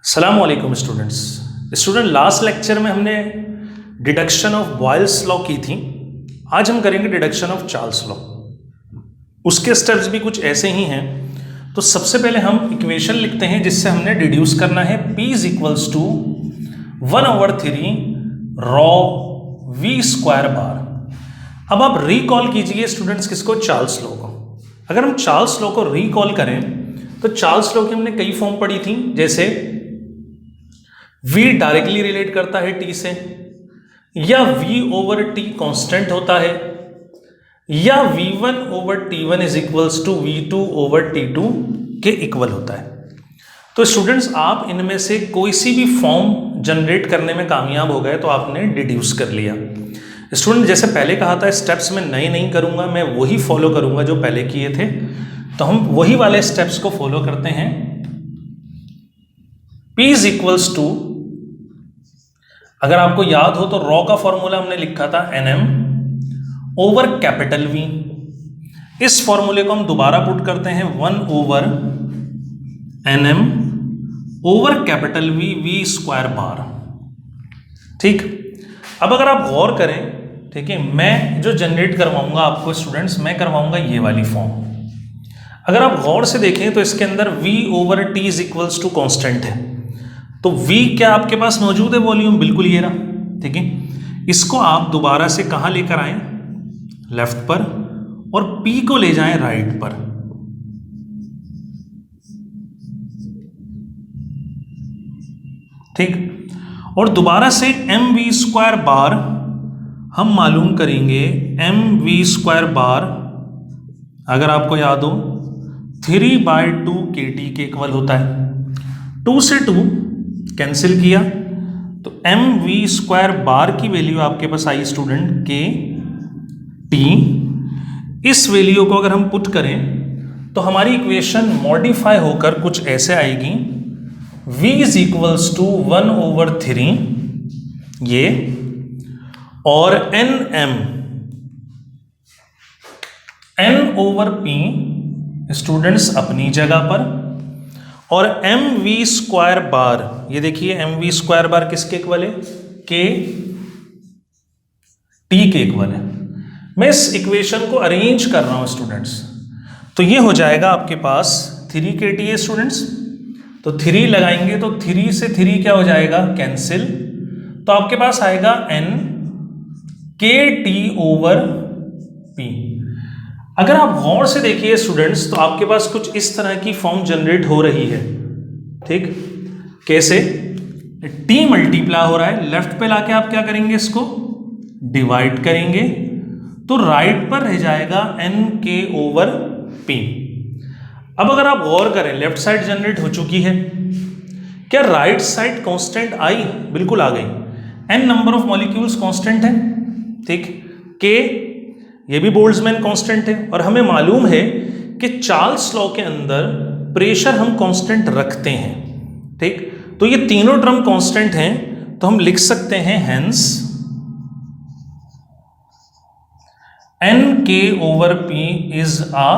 अस्सलामुअलैकुम student last lecture में हमने डिडक्शन ऑफ बॉयल्स लॉ की थी। आज हम करेंगे डिडक्शन ऑफ चार्ल्स लॉ। उसके स्टेप्स भी कुछ ऐसे ही हैं। तो सबसे पहले हम इक्वेशन लिखते हैं जिससे हमने डिड्यूस करना है P is equals to 1/3 rho v square bar. अब आप रिकॉल कीजिए स्टूडेंट्स किसको, चार्ल्स लॉ को। अगर हम चार्ल्स लॉ को रिकॉल करें तो चार्ल्स लॉ की हमने कई फॉर्म पढ़ी थी, जैसे v डायरेक्टली रिलेट करता है t से, या v/t कांस्टेंट होता है, या v1/t1 is equals to v2/t2 के इक्वल होता है। तो स्टूडेंट्स आप इनमें से कोई सी भी फॉर्म जनरेट करने में कामयाब हो गए तो आपने डिड्यूस कर लिया। स्टूडेंट जैसे पहले कहा था स्टेप्स में नए नहीं करूंगा, मैं वही फॉलो करूंगा जो पहले किए थे। तो हम वही वाले स्टेप्स को फॉलो करते हैं। P इज इक्वल्स टू, अगर आपको याद हो तो रॉ का फॉर्मूला हमने लिखा था NM ओवर कैपिटल V। इस फॉर्मूले को हम दोबारा पुट करते हैं 1/NM over capital V square बार। ठीक, अब अगर आप गौर करें, ठीक है, मैं जो जनरेट करवाऊंगा आपको स्टूडेंट्स, मैं करवाऊंगा ये वाली फॉर्म। अगर आप गौर से देखें तो इसके अंदर v/t is equals to constant है। तो v क्या आपके पास मौजूद है, वॉल्यूम, बिल्कुल ये रहा। ठीक है, इसको आप दोबारा से कहां लेकर आए, लेफ्ट पर, और p को ले जाएं राइट पर। ठीक, और दोबारा से mv स्क्वायर बार हम मालूम करेंगे। mv स्क्वायर बार अगर आपको याद हो 3/2 kT के इक्वल होता है। 2 से 2 कैंसिल किया तो mv स्क्वायर बार की वैल्यू आपके पास आई स्टूडेंट के टी। इस वैल्यू को अगर हम पुट करें तो हमारी इक्वेशन मॉडिफाई होकर कुछ ऐसे आएगी, v इज इक्वल्स टू 1/3 ये, और n/p स्टूडेंट्स अपनी जगह पर, और mv स्क्वायर बार, ये देखिए mv स्क्वायर बार किसके इक्वल है, के टी के इक्वल है। मैं इस इक्वेशन को अरेंज कर रहा हूं स्टूडेंट्स, तो ये हो जाएगा आपके पास 3 kT है स्टूडेंट्स। तो 3 लगाएंगे तो 3 से 3 क्या हो जाएगा, कैंसिल, तो आपके पास आएगा n kT/p। अगर आप गौर से देखिए स्टूडेंट्स तो आपके पास कुछ इस तरह की फॉर्म जनरेट हो रही है। ठीक, कैसे, t मल्टीप्लाई हो रहा है, लेफ्ट पे लाके आप क्या करेंगे, इसको डिवाइड करेंगे तो राइट पर रह जाएगा nk/p। अब अगर आप गौर करें, लेफ्ट साइड जनरेट हो चुकी है, क्या राइट साइड कांस्टेंट आई, बिल्कुल आ गई। n number of molecules constant है, ठीक, k ये भी बोल्ट्जमैन कांस्टेंट है, और हमें मालूम है कि चार्ल्स लॉ के अंदर प्रेशर हम कांस्टेंट रखते हैं। ठीक, तो ये तीनों टर्म कांस्टेंट हैं, तो हम लिख सकते हैं hence nk/p is a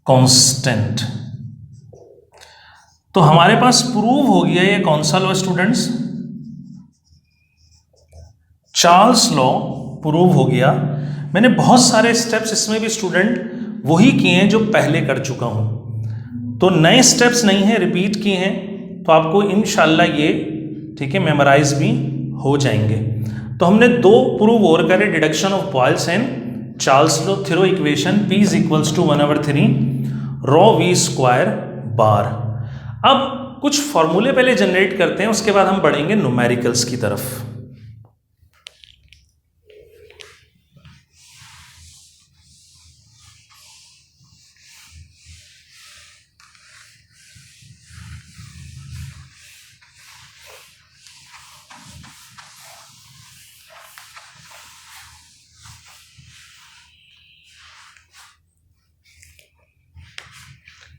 constant. तो हमारे पास प्रूव हो गया ये कौन सा law students, Charles law prove हो गया। मैंने बहुत सारे स्टेप्स इसमें भी स्टूडेंट वही किए हैं जो पहले कर चुका हूं, तो नए स्टेप्स नहीं है, रिपीट किए हैं, तो आपको इंशाल्लाह ये, ठीक है, मेमोराइज भी हो जाएंगे। तो हमने 2 प्रूव और करे, deduction of Boyle's and Charles law through equation P is equals to 1/3 rho v square bar. अब कुछ फॉर्मूले पहले जनरेट करते हैं, उसके बाद हम बढ़ेंगे न्यूमेरिकल्स की तरफ।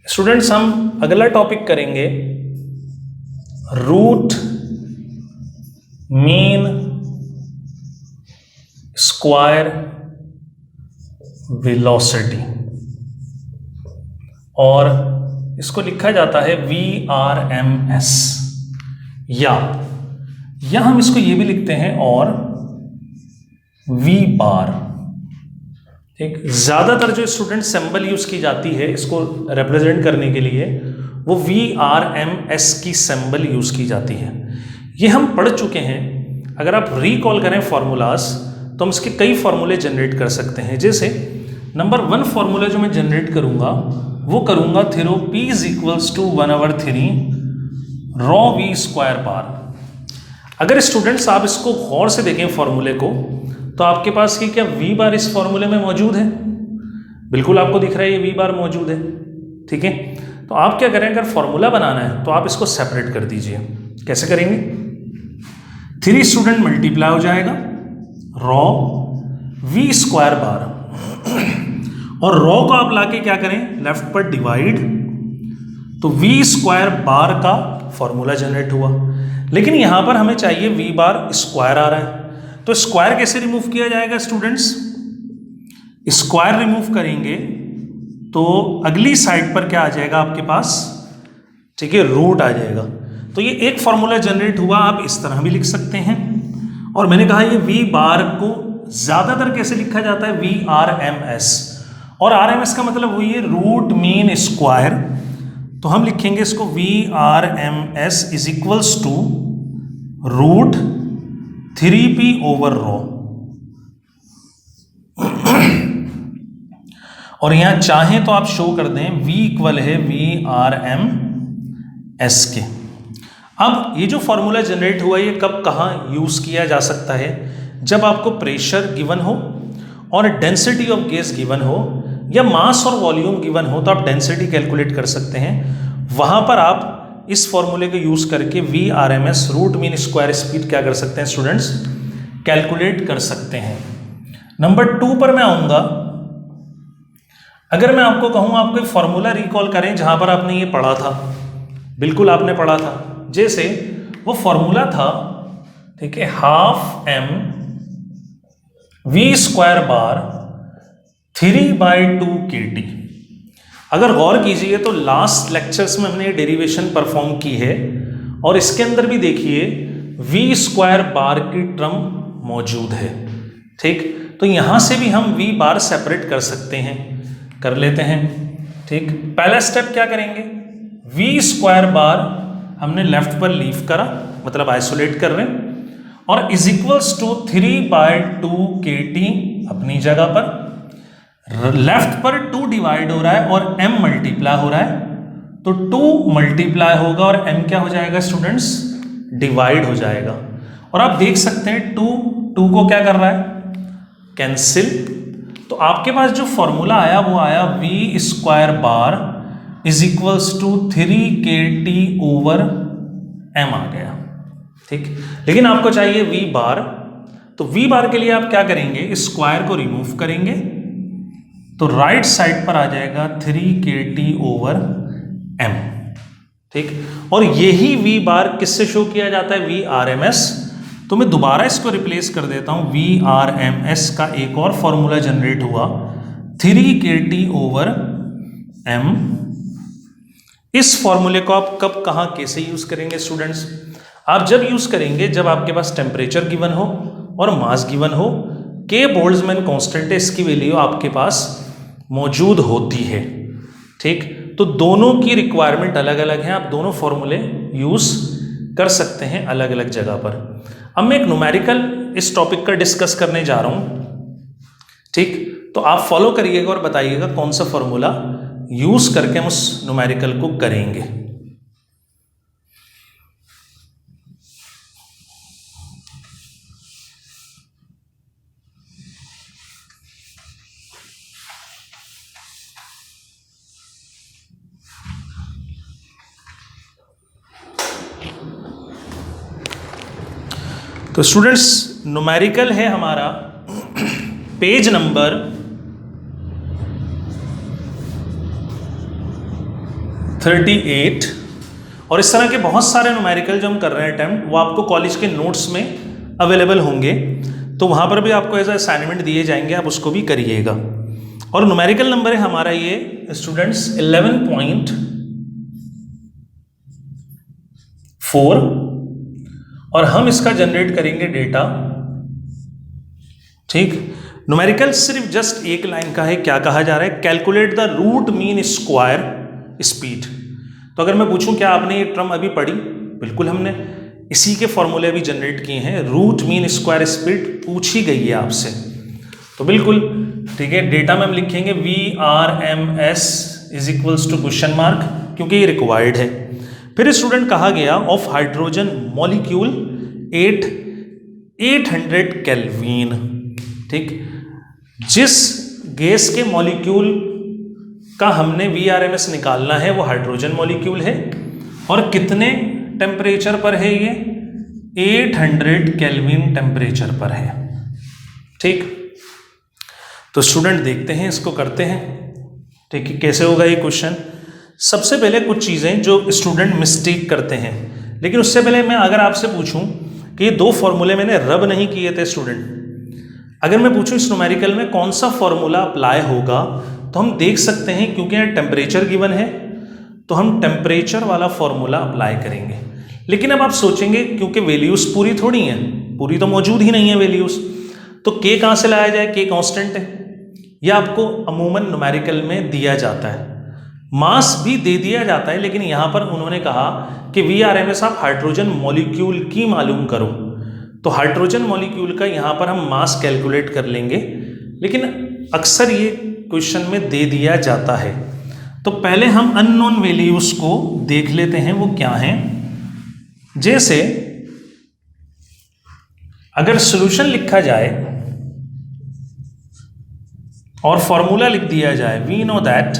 स्टूडेंट्स हम अगला टॉपिक करेंगे रूट मीन स्क्वायर वेलोसिटी और इसको लिखा जाता है VRMS, या हम इसको ये भी लिखते हैं और V बार। ठीक, ज्यादातर जो स्टूडेंट सिंबल यूज की जाती है इसको रिप्रेजेंट करने के लिए वो VRMS की सिंबल यूज की जाती है। ये हम पढ़ चुके हैं। अगर आप रिकॉल करें फॉर्मूलाज तो हम इसके कई फॉर्मूले जनरेट कर सकते हैं। जैसे नंबर 1 फॉर्मूला जो मैं जनरेट करूंगा वो करूंगा थीरो P is equals to 1/3 rho V square bar. अगर स्टूडेंट्स आप इसको गौर से देखें फॉर्मूले को तो आपके पास ये क्या V बार इस फॉर्मूले में मौजूद है? बिल्कुल आपको दिख रहा है ये V बार मौजूद है। ठीक है, तो आप क्या करें, अगर फॉर्मूला बनाना है तो आप इसको सेपरेट कर दीजिए। कैसे करेंगे? 3 स्टूडेंट मल्टीप्लाई हो जाएगा रॉ V स्क्वायर बार, और रॉ को आप लाके क्या करें, लेफ्ट पर डिवाइड, तो V स्क्वायर बार का फॉर्मूला जनरेट हुआ। लेकिन यहां पर हमें चाहिए V बार स्क्वायर आ रहा है, तो स्क्वायर कैसे रिमूव किया जाएगा स्टूडेंट्स? स्क्वायर रिमूव करेंगे तो अगली साइड पर क्या आ जाएगा आपके पास? ठीक है, रूट आ जाएगा। तो ये एक फॉर्मूला जनरेट हुआ, आप इस तरह भी लिख सकते हैं। और मैंने कहा ये V बार को ज्यादातर कैसे लिखा जाता है? VRMS, और RMS का मतलब वही है रूट मीन स्क्वायर। तो हम लिखेंगे इसको VRMS is equals to root 3P over rho. और यहां चाहें तो आप शो कर दें V इक्वल है VRMS के। अब ये जो फॉर्मूला जनरेट हुआ ये कब कहां यूज किया जा सकता है? जब आपको प्रेशर गिवन हो और डेंसिटी ऑफ गैस गिवन हो या मास और वॉल्यूम गिवन हो, तो आप डेंसिटी कैलकुलेट कर सकते हैं। वहां पर आप इस फॉर्मूले को यूज करके VRMS root mean square speed क्या कर सकते हैं स्टूडेंट्स? कैलकुलेट कर सकते हैं। नंबर 2 पर मैं आऊंगा। अगर मैं आपको कहूं आपको एक फॉर्मूला रिकॉल करें जहां पर आपने ये पढ़ा था, बिल्कुल आपने पढ़ा था, जैसे वो फॉर्मूला था, ठीक है, ½ m V स्क्वायर बार 3/2 kT। अगर गौर कीजिए तो लास्ट लेक्चर्स में हमने डेरिवेशन परफॉर्म की है और इसके अंदर भी देखिए V स्क्वायर बार की टर्म मौजूद है। ठीक, तो यहां से भी हम V बार सेपरेट कर सकते हैं, कर लेते हैं। ठीक, पहला स्टेप क्या करेंगे? V स्क्वायर बार हमने लेफ्ट पर लीव करा, मतलब आइसोलेट कर रहे हैं, और इज इक्वल्स टू 3/2 kT अपनी जगह पर। लेफ्ट पर 2 डिवाइड हो रहा है और m मल्टीप्लाई हो रहा है, तो 2 मल्टीप्लाई होगा और m क्या हो जाएगा स्टूडेंट्स? डिवाइड हो जाएगा। और आप देख सकते हैं 2 को क्या कर रहा है? कैंसिल। तो आपके पास जो फॉर्मूला आया वो आया V square bar is equals to 3 kT over m आ गया। ठीक, लेकिन आपको चाहिए V बार, तो V बार के लिए आप क्या करेंगे? स्क्वायर को रिमूव करेंगे तो राइट साइड पर आ जाएगा 3 kT ओवर m। ठीक, और यही V बार किससे शो किया जाता है? VRMS। तो मैं दोबारा इसको रिप्लेस कर देता हूं। VRMS का एक और फॉर्मूला जनरेट हुआ 3 kT ओवर m। इस फॉर्मूले को आप कब कहां कैसे यूज करेंगे स्टूडेंट्स? आप जब यूज करेंगे जब आपके पास टेम्परेचर गिवन हो और मास गिवन हो, K बोल्ट्जमैन कांस्टेंट है, इसकी वैल्यू आपके पास मौजूद होती है। ठीक, तो दोनों की रिक्वायरमेंट अलग अलग है, आप दोनों फॉर्मूले यूज कर सकते हैं अलग अलग जगह पर। अब मैं एक न्यूमेरिकल इस टॉपिक का डिस्कस करने जा रहा हूं। ठीक, तो आप फॉलो करिएगा और बताइएगा कौन सा फॉर्मूला यूज करके हम उस न्यूमेरिकल को करेंगे। तो स्टूडेंट्स न्यूमेरिकल है हमारा पेज नंबर 38, और इस तरह के बहुत सारे न्यूमेरिकल जो हम कर रहे हैं अटेम्प्ट, वो आपको कॉलेज के नोट्स में अवेलेबल होंगे, तो वहाँ पर भी आपको एज असाइनमेंट दिए जाएंगे, आप उसको भी करिएगा। और न्यूमेरिकल नंबर है हमारा ये स्टूडेंट्स 11.2 4 और हम इसका जनरेट करेंगे डेटा। ठीक, न्यूमेरिकल सिर्फ जस्ट एक लाइन का है। क्या कहा जा रहा है? Calculate the root mean square speed. तो अगर मैं पूछूं क्या आपने ये टर्म अभी पढ़ी? बिल्कुल, हमने इसी के फॉर्मूले भी जनरेट किए हैं। रूट मीन स्क्वायर स्पीड पूछी गई है आपसे, तो बिल्कुल ठीक है। डेटा में हम लिखेंगे VRMS is equals to question mark, क्योंकि ये रिक्वायर्ड है। फिर स्टूडेंट कहा गया ऑफ हाइड्रोजन मॉलिक्यूल 800 केल्विन। ठीक, जिस गैस के मॉलिक्यूल का हमने VRMS निकालना है वो हाइड्रोजन मॉलिक्यूल है, और कितने टेम्परेचर पर है ये? 800 केल्विन टेम्परेचर पर है। ठीक, तो स्टूडेंट देखते हैं, इसको करते हैं। ठीक है, कैसे होगा ये क्वेश्चन? सबसे पहले कुछ चीज़ें जो स्टूडेंट मिस्टेक करते हैं, लेकिन उससे पहले मैं अगर आपसे पूछूं कि ये दो फॉर्मूले मैंने रब नहीं किए थे स्टूडेंट, अगर मैं पूछूं इस न्यूमेरिकल में कौन सा फॉर्मूला अप्लाई होगा, तो हम देख सकते हैं क्योंकि यहाँ टेम्परेचर गिवन है तो हम टेम्परेचर वाला फॉर्मूला अप्लाई करेंगे। लेकिन अब आप सोचेंगे क्योंकि वैल्यूज पूरी थोड़ी हैं, पूरी तो मौजूद ही नहीं है वैल्यूज, तो के कहाँ से लाया जाए? के कांस्टेंट है, यह आपको अमूमन न्यूमेरिकल में दिया जाता है। मास भी दे दिया जाता है, लेकिन यहाँ पर उन्होंने कहा कि VRMS आप हाइड्रोजन मॉलिक्यूल की मालूम करो, तो हाइड्रोजन मॉलिक्यूल का यहाँ पर हम मास कैलकुलेट कर लेंगे, लेकिन अक्सर ये क्वेश्चन में दे दिया जाता है। तो पहले हम अननोन वैल्यूज को देख लेते हैं वो क्या हैं। जैसे अगर सॉल्यूशन लिखा जाए और फॉर्मूला लिख दिया जाए, वी नो दैट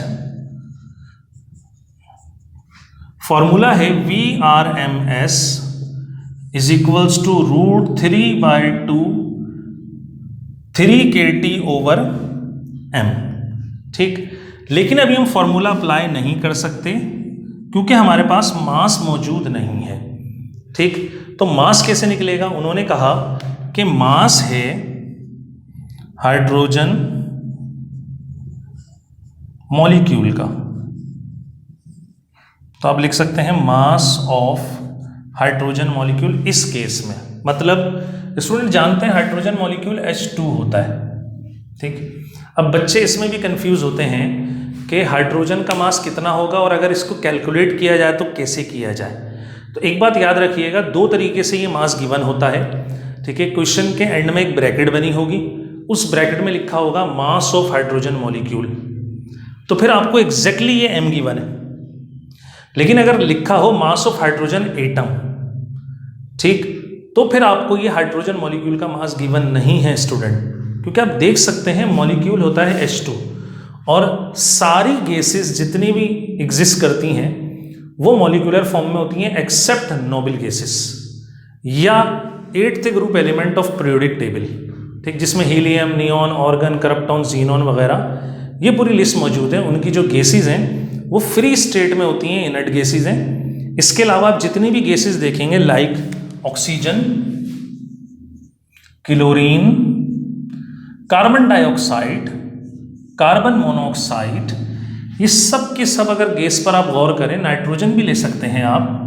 फॉर्मूला है VRMS is equals to √3/2 3kT/m। ठीक, लेकिन अभी हम फॉर्मूला अप्लाई नहीं कर सकते क्योंकि हमारे पास मास मौजूद नहीं है। ठीक, तो मास कैसे निकलेगा? उन्होंने कहा कि मास है हाइड्रोजन मॉलिक्यूल का, तो आप लिख सकते हैं मास ऑफ हाइड्रोजन मॉलिक्यूल। इस केस में मतलब स्टूडेंट जानते हैं हाइड्रोजन मॉलिक्यूल H2 होता है। ठीक, अब बच्चे इसमें भी कंफ्यूज होते हैं कि हाइड्रोजन का मास कितना होगा और अगर इसको कैलकुलेट किया जाए तो कैसे किया जाए। तो एक बात याद रखिएगा, दो तरीके से ये मास गिवन होता है। ठीक है, क्वेश्चन के एंड में एक ब्रैकेट बनी होगी, उस ब्रैकेट में लिखा होगा मास ऑफ हाइड्रोजन मॉलिक्यूल, तो फिर आपको एग्जैक्टली ये m गिवन है। लेकिन अगर लिखा हो मास ऑफ हाइड्रोजन एटम, ठीक, तो फिर आपको ये हाइड्रोजन मॉलिक्यूल का मास गिवन नहीं है स्टूडेंट, क्योंकि आप देख सकते हैं मॉलिक्यूल होता है H2 और सारी गैसेस जितनी भी एग्जिस्ट करती हैं वो मॉलिक्यूलर फॉर्म में होती हैं एक्सेप्ट नोबल गैसेस या 8th group element of periodic table. ठीक, जिसमें हीलियम, नियॉन, ऑर्गन, करप्टॉन, जीनॉन वगैरह ये पूरी लिस्ट मौजूद है। उनकी जो गैसेस हैं वो फ्री स्टेट में होती हैं, इनर्ट गैसेस हैं। इसके अलावा आप जितनी भी गैसेस देखेंगे like oxygen, chlorine, carbon dioxide, carbon monoxide, ये सब के सब अगर गैस पर आप गौर करें, नाइट्रोजन भी ले सकते हैं आप,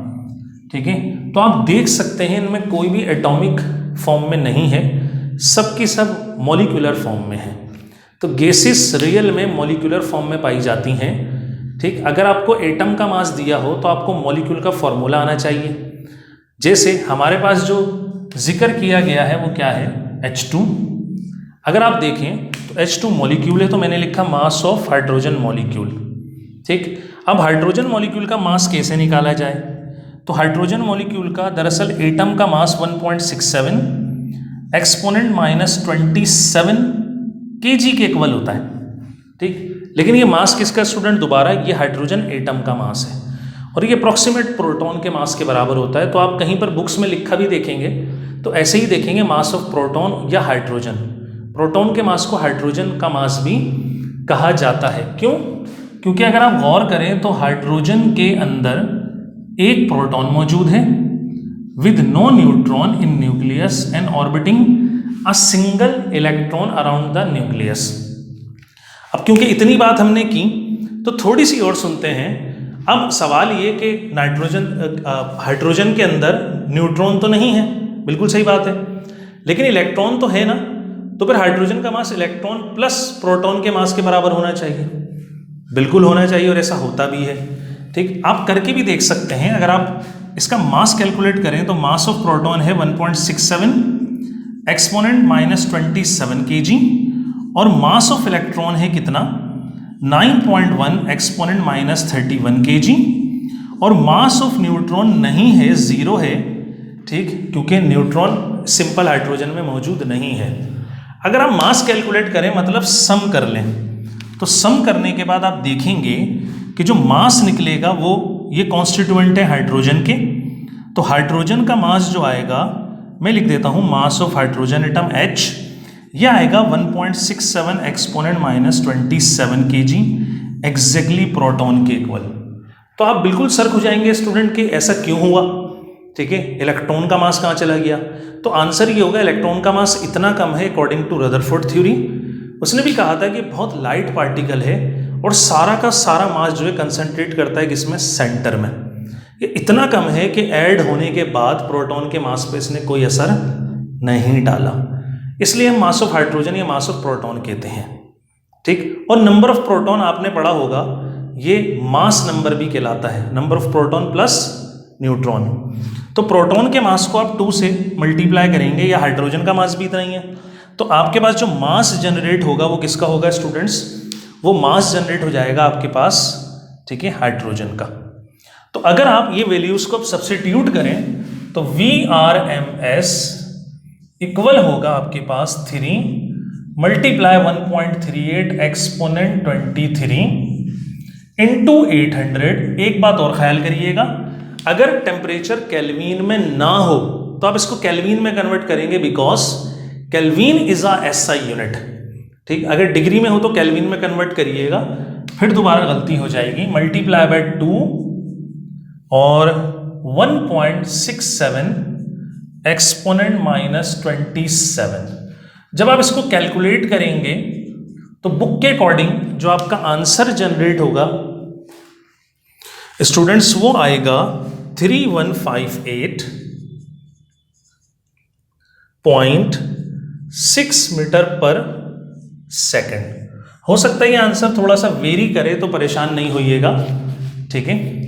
ठीक है, तो आप देख सकते हैं इनमें कोई भी एटॉमिक फॉर्म में नहीं है, सब की सब मॉलिक्यूलर फॉर्म में है। तो गैसेस रियल में मॉलिक्यूलर फॉर्म में पाई जाती हैं। ठीक, अगर आपको एटम का मास दिया हो तो आपको मॉलिक्यूल का फॉर्मूला आना चाहिए। जैसे हमारे पास जो जिक्र किया गया है वो क्या है? H2। अगर आप देखें तो H2 मॉलिक्यूल है, तो मैंने लिखा मास ऑफ हाइड्रोजन मॉलिक्यूल। ठीक, अब हाइड्रोजन मॉलिक्यूल का मास कैसे निकाला जाए? तो हाइड्रोजन मॉलिक्यूल का दरअसल एटम का मास 1.67 एक्सपोनेंट -27 kg के इक्वल होता है। ठीक, लेकिन ये मास किसका स्टूडेंट? दोबारा ये हाइड्रोजन एटम का मास है और ये अप्रॉक्सीमेट प्रोटॉन के मास के बराबर होता है। तो आप कहीं पर बुक्स में लिखा भी देखेंगे तो ऐसे ही देखेंगे मास ऑफ प्रोटॉन या हाइड्रोजन। प्रोटॉन के मास को हाइड्रोजन का मास भी कहा जाता है। क्यों? क्योंकि अगर आप गौर करें तो हाइड्रोजन के अंदर एक प्रोटॉन मौजूद है with no neutron in nucleus and orbiting a single electron around the nucleus. अब क्योंकि इतनी बात हमने की तो थोड़ी सी और सुनते हैं। अब सवाल ये कि हाइड्रोजन के अंदर न्यूट्रॉन तो नहीं है, बिल्कुल सही बात है, लेकिन इलेक्ट्रॉन तो है ना, तो फिर हाइड्रोजन का मास इलेक्ट्रॉन प्लस प्रोटॉन के मास के बराबर होना चाहिए, बिल्कुल होना चाहिए, और ऐसा होता भी है। ठीक, आप करके भी देख सकते हैं। अगर आप इसका मास कैलकुलेट करें तो मास ऑफ प्रोटॉन है 1.67 एक्सपोनेंट -27 kg, और मास ऑफ इलेक्ट्रॉन है कितना, 9.1 एक्सपोनेंट -31 kg, और मास ऑफ न्यूट्रॉन नहीं है, 0 है। ठीक, क्योंकि न्यूट्रॉन सिंपल हाइड्रोजन में मौजूद नहीं है। अगर आप मास कैलकुलेट करें, मतलब सम कर लें, तो सम करने के बाद आप देखेंगे कि जो मास निकलेगा वो ये कॉन्स्टिट्यूएंट है हाइड्रोजन के। तो हाइड्रोजन का मास जो आएगा, मैं लिख देता हूं mass of hydrogen atom H, यह आएगा 1.67 एक्सपोनेंट -27 kg, एग्जैक्टली प्रोटॉन के इक्वल। तो आप बिल्कुल सर्क हो जाएंगे स्टूडेंट कि ऐसा क्यों हुआ। ठीक है, इलेक्ट्रॉन का मास कहाँ चला गया, तो आंसर ये होगा इलेक्ट्रॉन का मास इतना कम है अकॉर्डिंग टू रदरफोर्ड थ्योरी। उसने भी कहा था कि बहुत लाइट पार्टिकल है और सारा का सारा मास जो है कंसंट्रेट करता है किसमें, सेंटर में। ये इतना कम है कि ऐड होने के बाद प्रोटॉन के मास पे इसने कोई असर नहीं डाला, इसलिए हम मास ऑफ हाइड्रोजन या मास ऑफ प्रोटॉन कहते हैं। ठीक, और नंबर ऑफ प्रोटॉन आपने पढ़ा होगा, ये मास नंबर भी कहलाता है, number of proton plus neutron. तो प्रोटॉन के मास को आप 2 से मल्टीप्लाई करेंगे, या हाइड्रोजन का मास भी इतना ही है, तो आपके पास जो मास जनरेट होगा वो किसका होगा स्टूडेंट्स, वो मास जनरेट हो जाएगा आपके पास, ठीक है, हाइड्रोजन का। तो अगर आप ये वैल्यूज को सब्स्टिट्यूट करें तो VRMS इक्वल होगा आपके पास 3 मल्टीप्लाई 1.38 एक्सपोनेंट 23 इंटू 800। एक बात और ख्याल करिएगा, अगर टेम्परेचर केल्विन में ना हो तो आप इसको केल्विन में कन्वर्ट करेंगे, because kelvin is a SI unit. ठीक, अगर डिग्री में हो तो केल्विन में कन्वर्ट करिएगा, फिर दोबारा गलती हो जाएगी। मल्टीप्लाई बाय 2 और 1.67 एक्सपोनेंट -27। जब आप इसको कैलकुलेट करेंगे तो बुक के अकॉर्डिंग जो आपका आंसर जनरेट होगा स्टूडेंट्स, वो आएगा 3158.6 मीटर पर सेकेंड। हो सकता है ये आंसर थोड़ा सा वेरी करे, तो परेशान नहीं होइएगा। ठीक है,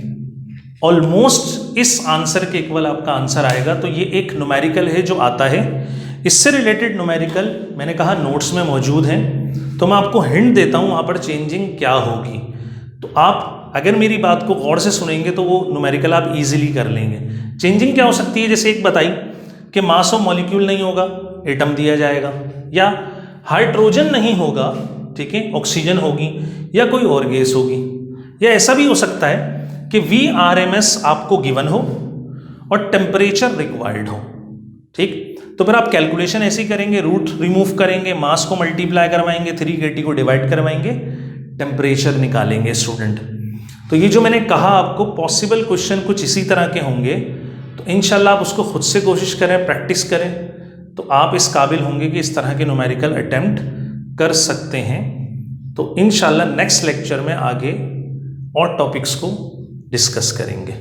ऑलमोस्ट इस आंसर के इक्वल आपका आंसर आएगा। तो ये एक न्यूमेरिकल है जो आता है, इससे रिलेटेड न्यूमेरिकल मैंने कहा नोट्स में मौजूद हैं, तो मैं आपको हिंट देता हूं वहां पर चेंजिंग क्या होगी। तो आप अगर मेरी बात को गौर से सुनेंगे तो वो न्यूमेरिकल आप इजीली कर लेंगे। चेंजिंग क्या हो सकती है, जैसे एक बताई कि मास ऑफ मॉलिक्यूल नहीं होगा, एटम दिया जाएगा, या हाइड्रोजन नहीं होगा, ठीक है, ऑक्सीजन होगी, या कोई और गैस होगी, या ऐसा भी हो सकता है कि VRMS आपको गिवन हो और टेम्परेचर रिक्वायर्ड हो। ठीक, तो फिर आप कैलकुलेशन ऐसे ही करेंगे, रूट रिमूव करेंगे, मास को मल्टीप्लाई करवाएंगे, 3 kT को डिवाइड करवाएंगे, टेम्परेचर निकालेंगे स्टूडेंट। तो ये जो मैंने कहा आपको पॉसिबल क्वेश्चन कुछ इसी तरह के होंगे, तो इंशाल्लाह आप उसको खुद से कोशिश करें, प्रैक्टिस करें, तो आप इस काबिल होंगे कि इस तरह के न्यूमेरिकल अटेम्प्ट कर सकते हैं। तो इंशाल्लाह नेक्स्ट लेक्चर में आगे और टॉपिक्स को डिस्कस करेंगे।